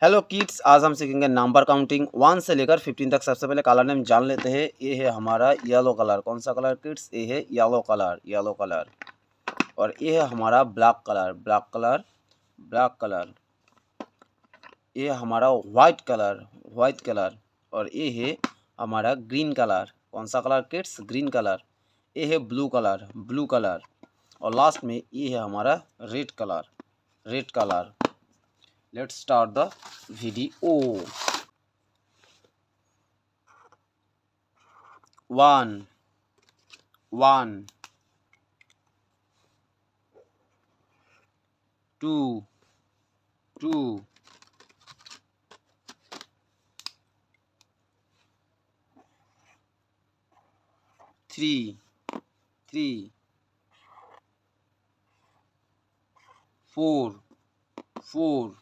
Hello kids, आज हम सीखेंगे नंबर काउंटिंग 1 से लेकर 15 तक। सबसे पहले कलर नेम जान लेते हैं। ये है हमारा येलो कलर। कौन सा कलर किड्स? ये है येलो कलर, येलो कलर। और ये है हमारा black colour, black colour, black colour. ये हमारा वाइट कलर, वाइट कलर। और ये है हमारा ग्रीन कलर। कौन सा कलर किड्स? Green colour. ये है ब्लू कलर, ब्लू कलर। और लास्ट में ये है हमारा red colour, red colour. Let's start the video. 1 1 2 2 3 3 4 4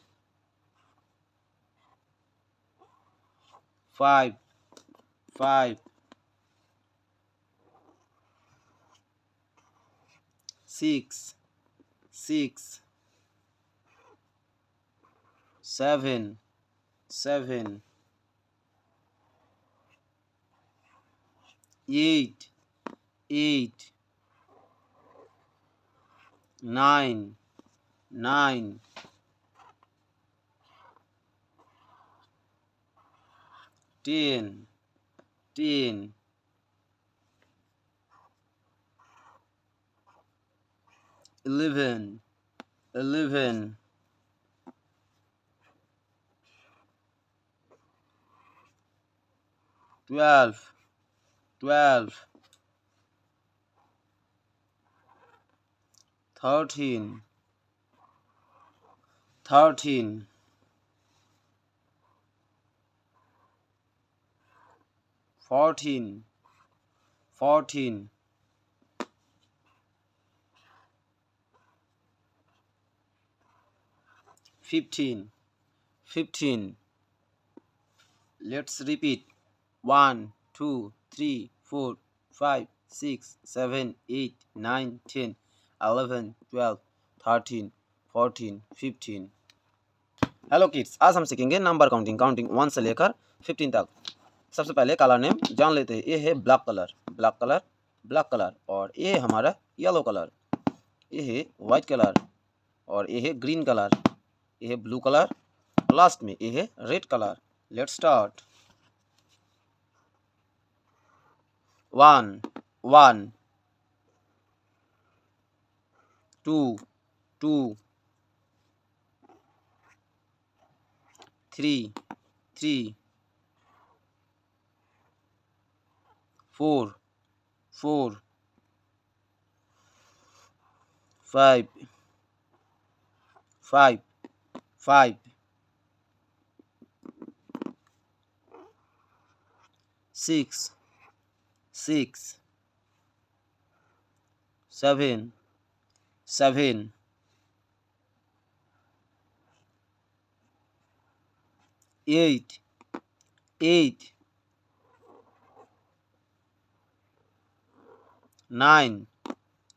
5 5 6 6 7 7 8 8 9 9 10 10 11 11 12 12 13 13 14 14 15 15 Let's repeat. 1 2 3 4 5 6 7 8 9 10 11 12 13 14 15। Hello kids, आज हम सीखेंगे नंबर काउंटिंग। काउंटिंग 1 से लेकर 15 तक। सबसे पहले कलर नेम जान लेते हैं। ये है black colour, black colour, black colour. और ये है हमारा येलो कलर। ये है वाइट कलर। और ये है ग्रीन कलर। ये है ब्लू कलर। लास्ट में ये है रेड कलर। Let's start. 1 1 2 2 3 3 4 4 5 5 5 6 6 7 7 8 8 9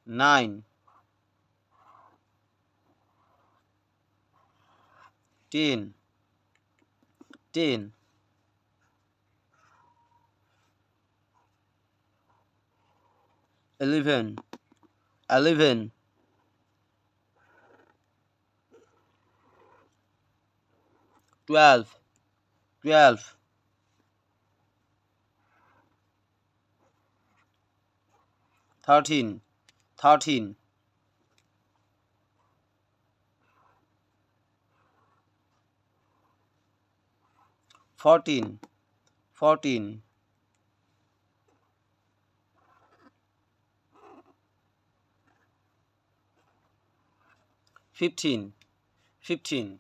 9 10 10 11 11 12 12 13 13 14 14 15 15